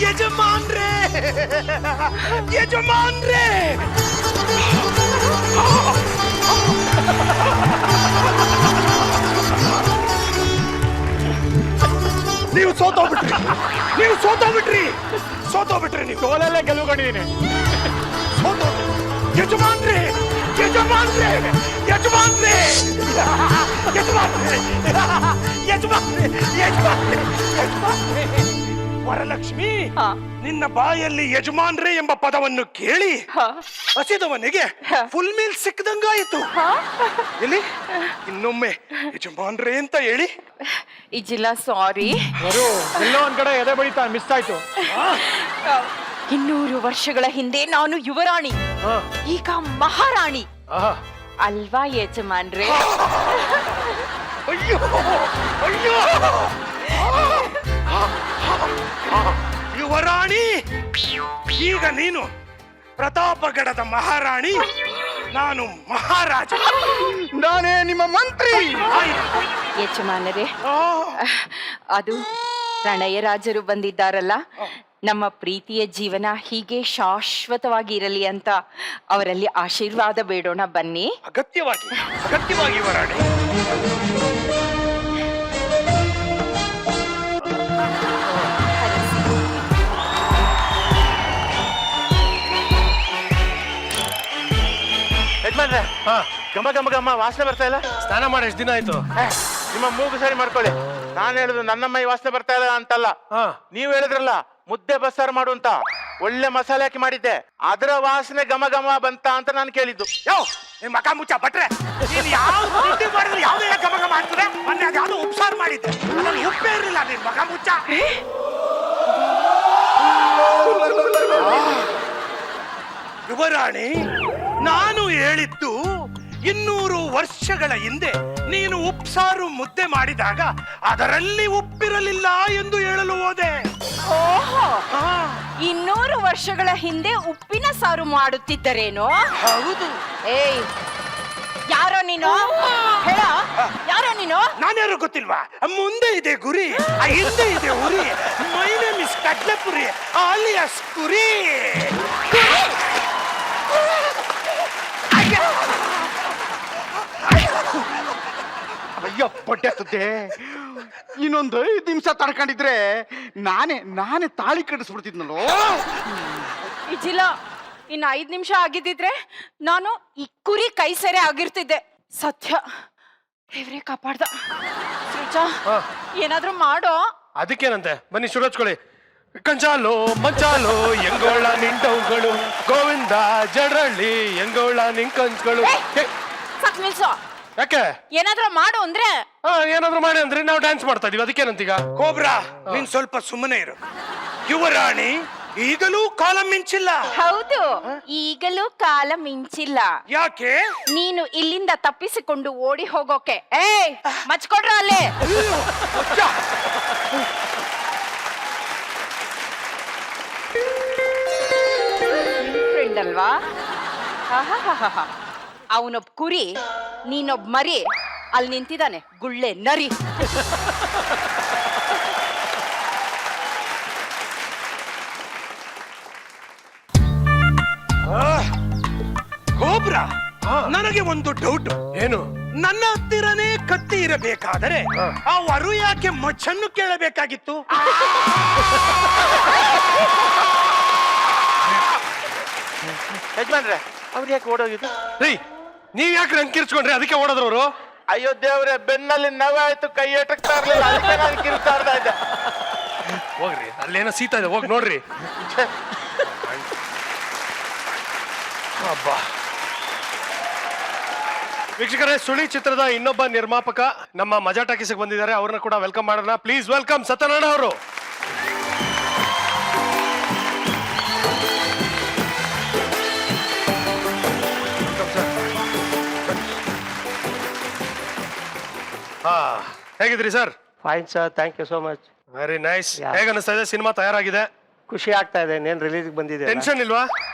ಯಜಮಾನ್ರೇ ಯಜಮಾನ್ರೇ ನೀವು ಸೋತೋಗ್ಬಿಟ್ರಿ ನೀವು ಸೋಲಲ್ಲೇ ಗೆಲುವು ಕಂಡಿದ್ದೀನಿ. ಯಜಮಾನ್ರೇ ಯಜಮಾನ್ರೇ ಯಜಮಾನ್ರೇ ಯಜಮಾನ್ರೇ ಯಜಮಾನ್ರೇ ಯಜಮಾನ್ರೇ ಯಜಮಾನ್ರೇ ವರಲಕ್ಷ್ಮಿ, ನಿನ್ನ ಬಾಯಲ್ಲಿ ಯಜಮಾನ್ರೇ ಎಂಬ ಪದವನ್ನು ಕೇಳಿ ಹಸಿದವನಿಗೆ ಫುಲ್ ಮೀಲ್ ಸಿಕ್ಕದಂಗಾಯಿತು. ಎಲ್ಲಿ ಇನ್ನೊಮ್ಮೆ ಯಜಮಾನ್ರೇ ಅಂತ ಹೇಳಿ. ಇಜಿಲ್ಲ ಸಾರಿ. ಎಲ್ಲೋ ಒಂದ್ ಕಡೆ ಎದೆ ಬಡಿತಾ ಮಿಸ್ ಆಯ್ತು. 200 ವರ್ಷಗಳ ಹಿಂದೆ ನಾನು ಯುವರಾಣಿ, ಈಗ ಮಹಾರಾಣಿ ಅಲ್ವಾ ಯಜಮಾನ್ರೇ? ಅಯ್ಯೋ ಅಯ್ಯೋ, ಯುವರಾಣಿ, ಈಗ ನೀನು ಪ್ರತಾಪಗಢದ ಮಹಾರಾಣಿ, ನಾನು ಮಹಾರಾಜ. ನಾನೇ ನಿಮ್ಮ ಮಂತ್ರಿ. ಯಜಮಾನರೇ, ಅದು ಪ್ರಣಯರಾಜರು ಬಂದಿದ್ದಾರಲ್ಲ, ನಮ್ಮ ಪ್ರೀತಿಯ ಜೀವನ ಹೀಗೆ ಶಾಶ್ವತವಾಗಿ ಇರಲಿ ಅಂತ ಅವರಲ್ಲಿ ಆಶೀರ್ವಾದ ಬೇಡೋಣ ಬನ್ನಿ. ಅಗತ್ಯವಾಗಿ ಅಗತ್ಯವಾಗಿ ಯುವರಾಣಿ. ಯಜಮಾನ್ರೆ, ಗಮ ಗಮ ಗಮ ವಾಸನೆ ಬರ್ತಾ ಇಲ್ಲ. ಸ್ನಾನ ಮಾಡಿ ಎಷ್ಟು ದಿನ ಆಯ್ತು? ನಿಮ್ಮ ಮೂಗು ಸರಿ ಮಾಡ್ಕೊಳ್ಳಿ. ನಾನು ಹೇಳುದು ನನ್ನ ಮೈ ವಾಸನೆ ಬರ್ತಾ ಇಲ್ಲ ಅಂತಲ್ಲ. ನೀವು ಹೇಳಿದ್ರಲ್ಲ ಮುದ್ದೆ ಬಸ್ಸಾರು ಮಾಡು ಅಂತ, ಒಳ್ಳೆ ಮಸಾಲೆ ಹಾಕಿ ಮಾಡಿದ್ದೆ, ಅದರ ವಾಸನೆ ಘಮ ಘಮ ಬಂತ ಅಂತ ನಾನು ಕೇಳಿದ್ದು. ಯೋ, ನಿನ್ ಮಕ ಮುಚ್ಚ ಬಟ್ರೆ, ನೀನು ಯಾವ ತಿಂಡಿ ಮಾಡಿದ್ರೆ ಯಾವ್ದೇ ಗಮ ಗಮ ಆಗ್ತದೆ. ಮೊನ್ನೆ ಅದ್ಯಾವುದೋ ಉಪ್ಸಾರು ಮಾಡಿದ್ದೆ, ಅದ್ರಲ್ಲಿ ಉಪ್ಪೇ ಇರಲಿಲ್ಲ. ನಿನ್ ಮಕ ಮುಚ್ಚ. ಯುವರಾಣಿ, ನಾನು ಹೇಳಿದ್ದು 200 ವರ್ಷಗಳ ಹಿಂದೆ ನೀನು ಉಪ್ಸಾರು ಮುದ್ದೆ ಮಾಡಿದಾಗ ಅದರಲ್ಲಿ ಉಪ್ಪಿರಲಿಲ್ಲ ಎಂದು ಹೇಳಲು ಹೋದೆ. ಓಹೋ, 200 ವರ್ಷಗಳ ಹಿಂದೆ ಉಪ್ಪಿನ ಸಾರು ಮಾಡುತ್ತಿದ್ದರೇನೋ? ಹೌದು. ಏಯ್, ಯಾರೋ ನೀನು? ಹೇಳ, ಯಾರೋ ನೀನು? ನಾನ್ಯಾರು ಗೊತ್ತಿಲ್ವಾ? ಮುಂದೆ ಇದೆ ಗುರಿ, ಹಿಂದೆ ಇದೆ ಉರಿ. ಮೈ ನೇಮ್ ಇಸ್ ಕಡ್ಲೆಪುರಿ ಆಲಿಯಾಸ್ ಕುರಿ. ಅಯ್ಯೋ ಪೊಟ್ಟೆ ಸುದ್ದೆ, ಇನ್ನೊಂದು 5 ನಿಮಿಷ ತಡ್ಕೊಂಡಿದ್ರೆ ನಾನೇ ತಾಳಿ ಕಟ್ಟಿಸ್ಬಿಡ್ತಿದ್ನಲ್ಲೋ. ಇಜಿಲ್ಲ, ಇನ್ನು 5 ನಿಮಿಷ ಆಗಿದ್ದಿದ್ರೆ ನಾನು ಈ ಕುರಿ ಕೈ ಸೆರೆ ಆಗಿರ್ತಿದ್ದೆ. ಸತ್ಯ, ದೇವ್ರೇ ಕಾಪಾಡ್ದ. ಸೃಜಾ, ಏನಾದ್ರೂ ಮಾಡೋ. ಅದಕ್ಕೇನಂತೆ, ಬನ್ನಿ ಶುರು ಹಚ್ಕೊಳ್ಳಿ. ಕಂಚಾಲು ಮಂಚಾಲು ಎಂಗೋಳ ನಿಂಟವುಗಳು, ಗೋವಿಂದ ಜಡರಳ್ಳಿ ಎಂಗೋಳ ನಿಂಕಂಚ್ಗಳು. ಸಾಕ್ ನಿಲ್ಸೋ. ಯಾಕೆ? ಏನಾದ್ರೂ ಮಾಡು ಅಂದ್ರೆ. ಏನಾದ್ರು ಮಾಡಿ ಅಂದ್ರೆ ನಾವು ಡ್ಯಾನ್ಸ್ ಮಾಡ್ತಾ ಇದೀವಿ, ಅದಕ್ಕೇನಂತೀಗ? ಕೋಬ್ರಾ, ನೀನ್ ಸ್ವಲ್ಪ ಸುಮ್ಮನೆ ಇರು. ಯುವರಾಣಿ, ಈಗಲೂ ಕಾಲ ಮಿಂಚಿಲ್ಲ. ಹೌದು, ಈಗಲೂ ಕಾಲ ಮಿಂಚಿಲ್ಲ. ಯಾಕೆ? ನೀನು ಇಲ್ಲಿಂದ ತಪ್ಪಿಸಿಕೊಂಡು ಓಡಿ ಹೋಗೋಕೆ. ಏಯ್, ಮಚ್ಕೊಡ್ರ ಅಲ್ಲೇ. ಫ್ರೆಂಡ್ ಅಲ್ವಾ? ಅವನೊಬ್ಬ ಕುರಿ, ನೀನೊಬ್ಬ ಮರಿ. ಅಲ್ಲಿ ನಿಂತಿದ್ದಾನೆ ಗುಳ್ಳೆ ನರಿ. ಕೋಬ್ರಾ, ನನಗೆ ಒಂದು ಡೌಟ್. ಏನು? ನನ್ನ ಹತ್ತಿರನೇ ಕತ್ತಿ ಇರಬೇಕಾದರೆ ಆ ವರು ಯಾಕೆ ಮಚ್ಚನ್ನು ಕೇಳಬೇಕಾಗಿತ್ತು? ಯಜಮಾನ್ರೆ, ಅವ್ರು ಯಾಕೆ ಓಡೋಗಿದ್ದು? ರೀ, ನೀವ್ ಯಾಕೆ ನಂಗೆ ಕಿರ್ಚ್ಕೊಂಡ್ರಿ? ಅದಕ್ಕೆ ಓಡೋದ್ರವ್ರು. ಅಯ್ಯೋ ದೇವ್ರೆ, ಬೆನ್ನಲ್ಲಿ ನವೆ ಆಯ್ತು, ಕೈ ಎಟಕ್ತಾ ಇರ್ಲಿಲ್ಲ, ಅದಕ್ಕೆ ನಾನು ಕಿರ್ತಾ ಇದ್ದೆ. ಹೋಗ್ರಿ, ಅಲ್ಲೇನೋ ಸೀತಾ ಇದೆ, ಹೋಗಿ ನೋಡ್ರಿ. ಅಬ್ಬಾ. ವೀಕ್ಷಕರೇ, ಸುಳಿ ಚಿತ್ರದ ಇನ್ನೊಬ್ಬ ನಿರ್ಮಾಪಕ ನಮ್ಮ ಮಜಾ ಟಾಕೀಸ್ಗೆ ಬಂದಿದ್ದಾರೆ. ಅವ್ರನ್ನ ಕೂಡ ವೆಲ್ಕಮ್ ಮಾಡೋಣ. ಪ್ಲೀಸ್ ವೆಲ್ಕಮ್ ಸತ್ಯನಾರಾಯಣ ಅವರು. ಹೇಗಿದ್ರಿ sir? Fine sir, thank you so much. Very nice. ಹೇಗೆ ಅನಿಸ್ತಾ ಇದೆ? ಸಿನಿಮಾ ತಯಾರಾಗಿದೆ, ಖುಷಿ ಆಗ್ತಾ ಇದೆ. ನೇನು ರಿಲೀಸ್ ಬಂದಿದೆ, ಟೆನ್ಷನ್ ಇಲ್ವಾ?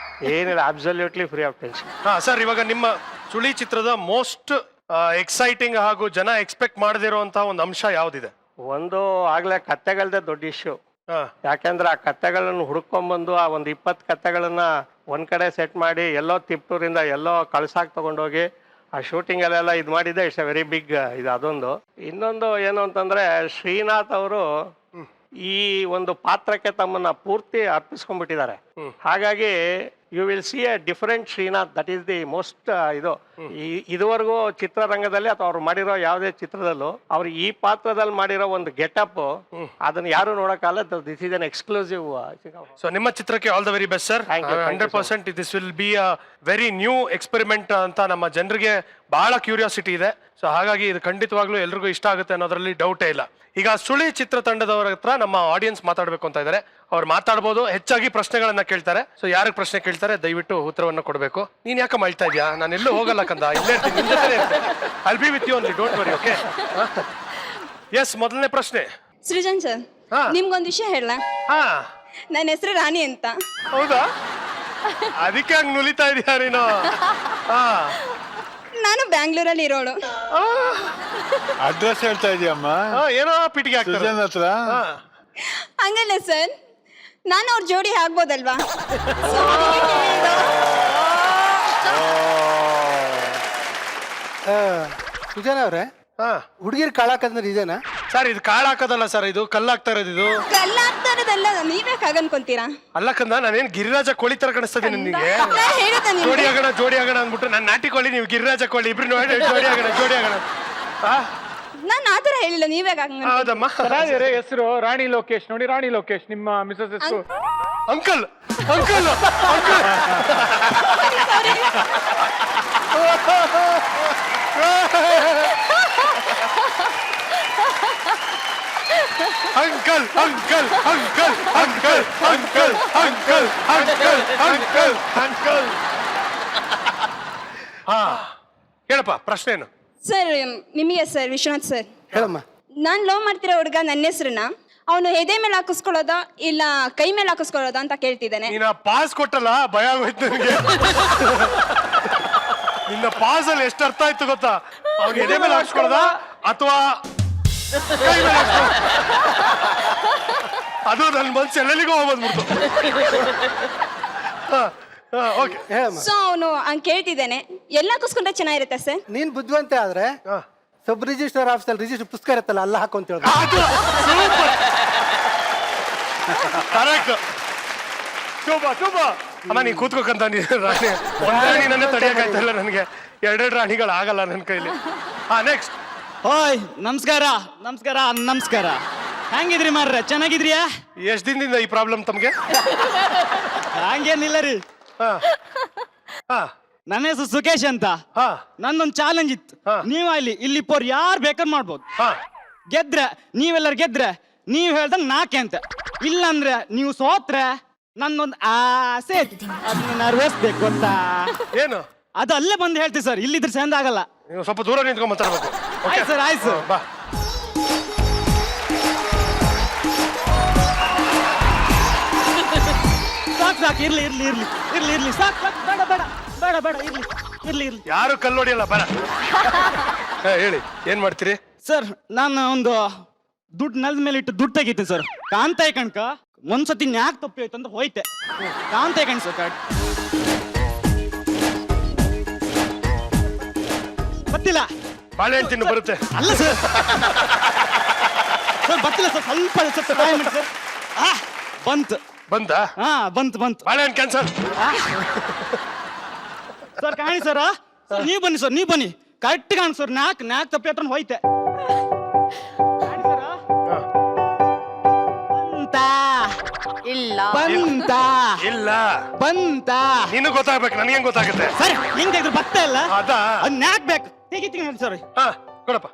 ಏನಿಲ್ಲ, absolutely free of tension. Sir, ಇವಾಗ ನಿಮ್ಮ ಸುಳಿ ಚಿತ್ರದ ಮೋಸ್ಟ್ ಎಕ್ಸೈಟಿಂಗ್ ಹಾಗೂ ಜನ ಎಕ್ಸ್ಪೆಕ್ಟ್ ಮಾಡದಿರುವಂತಹ ಒಂದು ಅಂಶ ಯಾವ್ದಿದೆ? ಒಂದು ಆಗ್ಲೇ ಕತ್ತೆಗಲ್ದೆ ದೊಡ್ಡ ಇಶ್ಯೂ. ಯಾಕೆಂದ್ರೆ ಆ ಕತ್ತೆಗಳನ್ನು ಹುಡ್ಕೊಂಡ್ಬಂದು ಆ ಒಂದು 20 ಕತ್ತೆಗಳನ್ನ ಒಂದ್ ಕಡೆ ಸೆಟ್ ಮಾಡಿ ಎಲ್ಲೋ ತಿಪ್ಟೂರಿಂದ ಎಲ್ಲೋ ಕಳ್ಸಾಕ್ ತಗೊಂಡೋಗಿ ಆ ಶೂಟಿಂಗ್ ಅಲ್ಲೆಲ್ಲ ಇದು ಮಾಡಿದ್ದೆ ಇಟ್ಸ್ ಎ ವೆರಿ ಬಿಗ್ ಇದು ಅದೊಂದು. ಇನ್ನೊಂದು ಏನು ಅಂತಂದ್ರೆ ಶ್ರೀನಾಥ್ ಅವರು ಈ ಒಂದು ಪಾತ್ರಕ್ಕೆ ತಮ್ಮನ್ನ ಪೂರ್ತಿ ಅರ್ಪಿಸ್ಕೊಂಡ್ಬಿಟ್ಟಿದ್ದಾರೆ. ಹಾಗಾಗಿ you will see a different Srinath. That is the most ಇದು ಇದುವರೆಗೂ ಚಿತ್ರರಂಗದಲ್ಲಿ ಅಥವಾ ಅವ್ರು ಮಾಡಿರೋ ಯಾವುದೇ ಚಿತ್ರದಲ್ಲೂ ಅವ್ರು ಈ ಪಾತ್ರದಲ್ಲಿ ಮಾಡಿರೋ ಒಂದು ಗೆಟಪ್ ಅದನ್ನ ಯಾರು ನೋಡಕ್ಕಾಗಲ್ಲ. This is an exclusive. So ನಿಮ್ಮ ಚಿತ್ರಕ್ಕೆ all the very best sir. Thank you, thank you, 100% this will be a very new experiment ಅಂತ ನಮ್ಮ ಜನರಿಗೆ ಬಹಳ ಕ್ಯೂರಿಯಾಸಿಟಿ ಇದೆ. ಸೊ ಹಾಗಾಗಿ ಇದು ಖಂಡಿತವಾಗ್ಲೂ ಎಲ್ರಿಗೂ ಇಷ್ಟ ಆಗುತ್ತೆ ಅನ್ನೋದ್ರಲ್ಲಿ ಡೌಟೇ ಇಲ್ಲ. ಈಗ ಸುಳಿ ಚಿತ್ರತಂಡದವರ ಹತ್ರ ನಮ್ಮ ಆಡಿಯನ್ಸ್ ಮಾತಾಡ್ಬೇಕು ಅಂತ ಇದ್ದಾರೆ. ಅವ್ರು ಮಾತಾಡ್ಬೋದು, ಹೆಚ್ಚಾಗಿ ಪ್ರಶ್ನೆಗಳನ್ನ ಕೇಳ್ತಾರೆ. ಸೊ ಯಾರಿಗೆ ಪ್ರಶ್ನೆ ಕೇಳ್ತಾರೆ ದಯವಿಟ್ಟು ಉತ್ತರವನ್ನು ಕೊಡಬೇಕು. ನೀನ್ ಯಾಕೆ ಮಾಡ್ತಾ ಇದ್ಯಾ? ನಾನು ಎಲ್ಲೂ ಹೋಗಲ್ಲ ಕಂದ, ಇಲ್ಲೇ ಇರ್ತೀನಿ, ನಿಮ್ ಜೊತೆನೇ ಇರ್ತೀನಿ. I'll be with you only, don't worry. Okay, yes, ಮೊದಲನೇ ಪ್ರಶ್ನೆ. ಸೃಜನ್ ಸರ್, ನಿಮ್ಗೊಂದು ವಿಷಯ ಹೇಳ. ನನ್ನ ಹೆಸರು ರಾಣಿ ಅಂತ. ಹೌದಾ? ಅದಕ್ಕೆ ಹಂಗ್ ನುಲಿತಾ ಇದೀಯ ನೀನು? ನಾನು ಬ್ಯಾಂಗ್ಳೂರಲ್ಲಿ ಇರೋಳು. ಅಡ್ರೆಸ್ ಹೇಳ್ತಾ ಇದೀಯಮ್ಮ? ಏನೋ ಪಿಟಿಗೆ ಸುಜನ್ ಹತ್ರ. ಹಂಗಲ್ಲ ಸರ್, ನಾನು ಅವ್ರ ಜೋಡಿ ಆಗ್ಬೋದಲ್ವಾ? ಸುಜನ ಅವ್ರೆ, ಹುಡುಗಿರ್ ಕಾಳಾಕಂದ್ರೆ ಇದೇನಾ ಸರ್? ಇದು ಕಾಳು ಹಾಕೋದಲ್ಲ ಸರ್, ಇದು ಕಲ್ಲಾಗ್ತಾ ಇರೋದು. ಇದು ಕಲ್ಲಾಗ್ತಾ ಇರೋದಲ್ಲ, ನೀವೇ ಹಾಗನ್ಕೊಂತೀರಾ? ಅಲ್ಲ ಕಂದ, ನಾನೇನ್ ಗಿರಿರಾಜ ಕೋಳಿ ತರ ಕಾಣಿಸ್ತಾ ಇದೀನಿ ನಿನಗೆ? ಜೋಡಿ ಆಗೋಣ ಅಂದ್ಬಿಟ್ಟು ನಾನು ನಾಟಿ ಕೋಳಿ, ನೀವು ಗಿರಿರಾಜ ಕೋಳಿ, ಇಬ್ರು ನೋಡಿ ಜೋಡಿ ಆಗೋಣ. ನಾನು ಆತರ ಹೇಳಿಲ್ಲ, ನೀವೇ ಹೌದಮ್ಮ. ಹೆಸರು ರಾಣಿ ಲೋಕೇಶ್. ನೋಡಿ, ರಾಣಿ ಲೋಕೇಶ್ ನಿಮ್ಮ ಮಿಸಸ್ ಹೆಸರು. Uncle uncle uncle uncle uncle uncle uncle uncle uncle uncle. ಹಾ, ಹೇಳಪ್ಪ, ಪ್ರಶ್ನೆ ಏನು? ಸರ್, ನಿಮಗೆ ಸರ್, ವಿಶ್ವನಾಥ್ ಸರ್, ಹೇಳಮ್ಮ. ನಾನು ಲವ್ ಮಾಡ್ತಿರೋ ಹುಡುಗ ನನ್ನ ಹೆಸರನ್ನ ಅವನು ಎದೆ ಮೇಲೆ ಹಾಕಿಸ್ಕೊಳ್ಳೋದಾ ಇಲ್ಲ ಕೈ ಮೇಲೆ ಹಾಕಿಸ್ಕೊಳ್ಳೋದಾ ಅಂತ ಕೇಳ್ತಿದ್ದಾನೆ. ನೀನ ಪಾಸ್ ಕೊಟ್ಟಲ್ಲ, ಭಯ ಆಗೋಯ್ತು ನನಗೆ. ನಿನ್ನ ಪಾಸ್ ಅಲ್ಲಿ ಎಷ್ಟು ಅರ್ಥ ಆಯ್ತು ಗೊತ್ತಾ? ಅವ್ನು ಎದೆ ಮೇಲೆ ಹಾಕ್ಸ್ಕೊಳ್ಳೋದ ಅಥವಾ ಕೈ ಮೇಲೆ ಹಾಕ್ಸ್ಕೊಳ್ಳೋದ? ಅದು ನನ್ನ ಮನ್ಸು ಎಲ್ಲೆಲ್ಲಿಗೂ ಹೋಗ್ಬಂದ್ಬಿಡ್ತು. ಓಕೆ, ಹೇಳಮ್ಮ. ಸೊ ಅವನು ಹಂಗೆ ಕೇಳ್ತಿದ್ದಾನೆ, ಎಲ್ಲ ಹಾಕಿಸ್ಕೊಂಡ್ರೆ ಚೆನ್ನಾಗಿರುತ್ತೆ ಸರ್. ನೀನ್ ಬುದ್ಧಿವಂತೆ ಆದ್ರೆ ಸಬ್ ರಿಜಿಸ್ಟರ್ ಆಫೀಸಲ್ಲಿ ರಿಜಿಸ್ಟರ್ ಪುಸ್ತಕ ಇರುತ್ತಲ್ಲ, ಅಲ್ಲ ಹಾಕೊಂತ ಹೇಳಿ. ಕರೆಕ್ಟ್. ಅಮ್ಮ, ನೀನ್ ಕೂತ್ಕೋಕಂತ ರಾಣಿ. ಒಂದೇ ನೀನನ್ನೇ ತಡೆಯಕ್ಕಾಯ್ತಲ್ಲ ನನಗೆ. 2 ರಾಣಿಗಳು ಆಗಲ್ಲ ನನ್ನ ಕೈಲಿ. ನೆಕ್ಸ್ಟ್. ಓಯ್, ನಮಸ್ಕಾರ. ನಮಸ್ಕಾರ ನಮಸ್ಕಾರ. ಹೆಂಗಿದ್ರಿ ಮಾರ್ರೆ? ಚೆನ್ನಾಗಿದ್ರಿಯಾ? ಎಷ್ಟ್ ದಿನದಿಂದ ಈ ಪ್ರಾಬ್ಲಮ್ ತಮ್ಗೆ? ಹಂಗೇನಿಲ್ಲ ರೀ. ನನ್ನ ಹೆಸರು ಸುಖೇಶ್ ಅಂತ. ನಂದೊಂದು ಚಾಲೆಂಜ್ ಇತ್ತು. ನೀವು ಇಲ್ಲಿ ಪೋರ್ ಯಾರು ಬೇಕಾದ್ರೆ ಮಾಡ್ಬೋದು. ಗೆದ್ರೆ ನೀವೆಲ್ಲರೂ ಗೆದ್ರೆ ನೀವ್ ಹೇಳ್ದಂಗ್ ನಾಕೆ ಅಂತ. ಇಲ್ಲಂದ್ರೆ ನೀವು ಸೋತ್ರೆ ನನ್ನೊಂದು ಆಸೆ ಐತಿ, ಅದನ್ನ ನೆರವೇರಿಸ್ಬೇಕು ಅಂತ. ಏನು ಅದು ಅಲ್ಲೇ ಬಂದು ಹೇಳ್ತೀವಿ ಸರ್, ಇಲ್ಲಿದ್ರೆ ಚಂದ ಆಗಲ್ಲ. ನೀವು ಸ್ವಲ್ಪ ದೂರ ನಿಂತ್ಕೊಂಡ್ ಮಾತಾಡ್ಬೇಕು. ಆಯ್ತು ಸರ್, ಆಯ್ತು ಸರ್. ಬಾ. ಸಾಕು, ಇರ್ಲಿ, ಸಾಕು, ಬೇಡ, ಇರ್ಲಿ. ಯಾರು ಕಲ್ಲೊಡಿಯಲ್ಲ, ಬರ. ಹೇಳಿ, ಏನ್ ಮಾಡ್ತೀರಿ? ಸರ್, ನಾನು ಒಂದು ದುಡ್ಡು ನೆಲದ ಮೇಲೆ ಇಟ್ಟು ದುಡ್ಡು ತೆಗಿತೀನಿ ಸರ್. ಕಾಂತಾಯಿ ಕಣ್ಕ ಒಂದ್ಸತಿ ನ್ಯಾಕ್ ತಪ್ಪಿ ಹೋಯ್ತು ಅಂತ ಹೋಯ್ತೆ. ಕಾಂತಾಯಿ ಕಣ್ ಸರ್, ಗೊತ್ತಿಲ್ಲ. ಬಾಳೆಹಣ್ಣು ತಿನ್ನು ಬರುತ್ತೆ. ಅಲ್ಲ ಸರ್, ಗೊತ್ತಿಲ್ಲ ಸರ್, ಸ್ವಲ್ಪ ಟೈಮ್ ಇಡಿ ಸರ್. ಬಂತು. ಬಾಳೆಹಣ್ಣು ಕ್ಯಾನ್ಸಲ್. ಸರ್ ಕಾಣಿ ಸರ್, ನೀವು ಬನ್ನಿ ಕರೆಕ್ಟ್ ಕಾಣಿ ಸರ್. ನ್ಯಾಕ್ ತಪ್ಪಿ ಹತ್ರ ಹೋಯ್ತೆ. ಬಂತ ನೀನು ಗೊತ್ತಾಗ್ಬೇಕು, ನನಗೆ ಹೆಂಗ್ ಗೊತ್ತಾಗುತ್ತೆ? ಸರ್, ಹೆಂಗ್ ತೆಗೆದ್ರು ಬತ್ತ ಇಲ್ಲ, ಅದಾ ನ್ಯಾಕ್ ಬೇಕು. ತೆಗಿತೀನಿ ನೋಡಿ ಸರ್. ಕೊಡಪ್ಪ.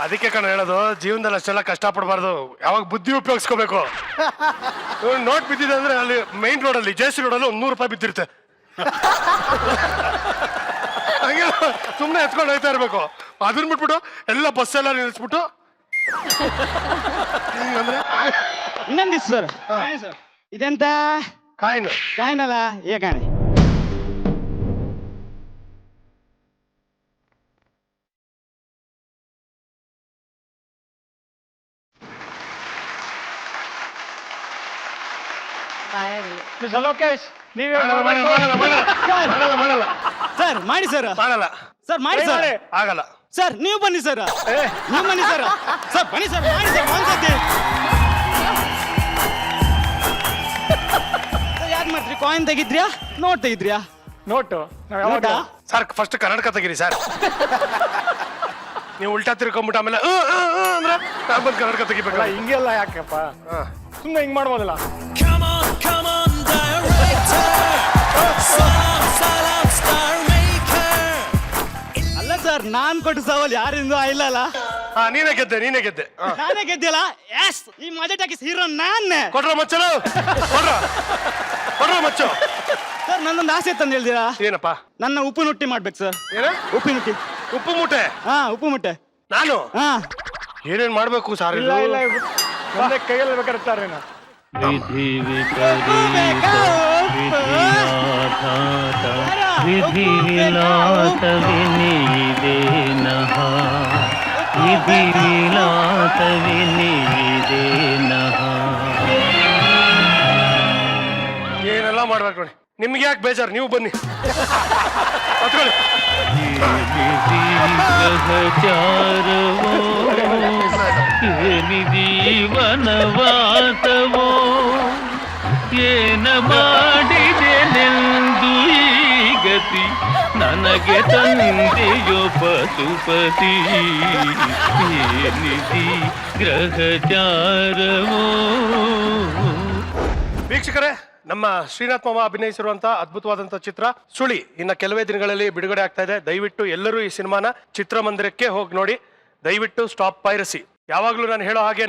ಅದಕ್ಕೆ ಕಣ ಹೇಳೋದು, ಜೀವನದಲ್ಲಿ ಅಷ್ಟೆಲ್ಲ ಕಷ್ಟ ಪಡಬಾರ್ದು, ಯಾವಾಗ ಬುದ್ಧಿ ಉಪಯೋಗಿಸ್ಕೋಬೇಕು. ನೋಟ್ ಬಿದ್ದಿದೆ ಅಂದ್ರೆ ಅಲ್ಲಿ ಮೈನ್ ರೋಡಲ್ಲಿ, ಜೆ ಸಿ ರೋಡಲ್ಲಿ 100 ರೂಪಾಯಿ ಬಿದ್ದಿರುತ್ತೆ. ಹಂಗೆ ಸುಮ್ಮನೆ ಎತ್ಕೊಂಡು ಹೋಯ್ತಾ ಇರ್ಬೇಕು. ಅದನ್ನ ಬಿಟ್ಬಿಟ್ಟು ಎಲ್ಲ ಬಸ್ ಎಲ್ಲ ನಿಲ್ಲಿಸ್ಬಿಟ್ಟು ಅಂದ್ರೆ ಇನ್ನೊಂದಿತ್ತು ಸರ್ ಸರ್ ಇದೆಂತ ಕಾಯಿನ್. ಕಾಯಿನಲ್ಲ ಏ ಕಾಣಿ ಲೋಕೇಶ್ ನೀವೇ ಮಾಡಲ್ಲ ಸರ್ ಮಾಡಿ ಸರ್ ಮಾಡಲ್ಲ ಸರ್ ಮಾಡಿ ಸರ್ ಆಗಲ್ಲ. ಸರ್ ನೀವು ಬನ್ನಿ ಸರ್ ನೀವು ಬನ್ನಿ ಸರ್ ಸರ್ ಬನ್ನಿ ಸರ್ ಮಾಡಿ ಸರ್ ಒಂದ್ಸತಿ ಯಾಕೆ ಮಾಡ್ತೀರಿ ಕಾಯಿನ್ ತೆಗಿದ್ರ್ಯಾ ನೋಟ್ ತೆಗಿದ್ರ್ಯಾ ನೋಟು ನೋಟಾ ಸರ್ ಫಸ್ಟ್ ಕನ್ನಡಕ ತೆಗೀರಿ ಸರ್. ನೀವು ಉಲ್ಟಾ ತಿರ್ಕೊಂಬಿಟ್ಟು ಆಮೇಲೆ ಅಂದ್ರೆ ನಾನು ಬಂದು ಕನ್ನಡಕ ತೆಗಿಬೇಕಲ್ಲ. ಹಿಂಗೆಲ್ಲ ಯಾಕಪ್ಪ ಸುಮ್ಮನೆ ಹಿಂಗ್ ಮಾಡ್ಬೋದಲ್ಲ. ಅಲ್ಲ ಸರ್ ನಾನ್ ಕೊಟ್ಟು ಸವಾಲ್ ಯಾರಿಂದ ಇಲ್ಲಲ್ಲ ನೀನೇ ಗೆದ್ದೆ. ನಾನೇ ಗೆದ್ದಿಲ್ಲ ಎಸ್ ಈ ಮಜಾ ಟಾಕಿಸ್ ಹೀರೋ ನಾನೇ ಕೊಡ್ರ ಮಚ್ಚಲು ಕೊಡ್ರ ಮಚ್ಚು. ಸರ್ ನನ್ನೊಂದು ಆಸೆ ಇತ್ತಂತ ಹೇಳ್ತೀರಾ? ಏನಪ್ಪ? ನನ್ನ ಉಪ್ಪಿನುಟ್ಟಿ ಮಾಡ್ಬೇಕು ಸರ್. ಏನ ಉಪ್ಪಿನುಟ್ಟಿ? ಉಪ್ಪು ಮೂಟೆ? ಹಾ ಉಪ್ಪು ಮುಟ್ಟೆ. ನಾನು ಹಾ ಏನೇನ್ ಮಾಡ್ಬೇಕು ಸಾರ್? ಇಲ್ಲ ಒಂದೇ ಕೈಯಲ್ಲಿ ಬೇಕಾದ್ರೆ ವಿಧಿ ವಿಲಾಸವಿನಿದೇನಃ ವಿಧಿ ವಿಲಾಸವಿನಿದೇನಃ. ಏನೆಲ್ಲ ಮಾಡ್ಬೇಕು ನೋಡಿ. ನಿಮ್ಗೆ ಯಾಕೆ ಬೇಜಾರು? ನೀವು ಬನ್ನಿ ಹತ್ಕೊಳ್ಳಿ. ಗ್ರಹಚಾರವೋ ಏನಿದಿ ವನವಾಸವೋ ಏನ ಮಾಡಿದೆನೆಂದು ಈ ಗತಿ ನನಗೆ ತಂದೆಯೋ ಪಶುಪತಿ ಏನಿದಿ ಗ್ರಹಚಾರವೋ. ವೀಕ್ಷಕರೇ, ನಮ್ಮ ಶ್ರೀನಾಥ್ ಮಾಮ ಅಭಿನಯಿಸಿರುವಂತಹ ಅದ್ಭುತವಾದಂತಹ ಚಿತ್ರ ಸುಳಿ ಇನ್ನ ಕೆಲವೇ ದಿನಗಳಲ್ಲಿ ಬಿಡುಗಡೆ ಆಗ್ತಾ ಇದೆ. ದಯವಿಟ್ಟು ಎಲ್ಲರೂ ಈ ಸಿನಿಮಾನ ಚಿತ್ರಮಂದಿರಕ್ಕೆ ಹೋಗಿ ನೋಡಿ. ದಯವಿಟ್ಟು ಸ್ಟಾಪ್ ಪೈರಸಿ. ಯಾವಾಗ್ಲೂ ನಾನು ಹೇಳೋ ಹಾಗೆ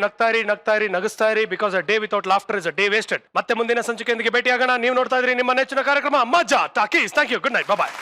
ನಗಿಸ್ತಾ ಇರಿ because a day without laughter is a day wasted. ಮತ್ತೆ ಮುಂದಿನ ಸಂಚಿಕೆಯೊಂದಿಗೆ ಭೇಟಿಯಾಗೋಣ. ನೀವು ನೋಡ್ತಾ ಇದ್ರಿ ನಿಮ್ಮ ನೆಚ್ಚಿನ ಕಾರ್ಯಕ್ರಮ Majaa Talkies. Thank you. Good night. Bye.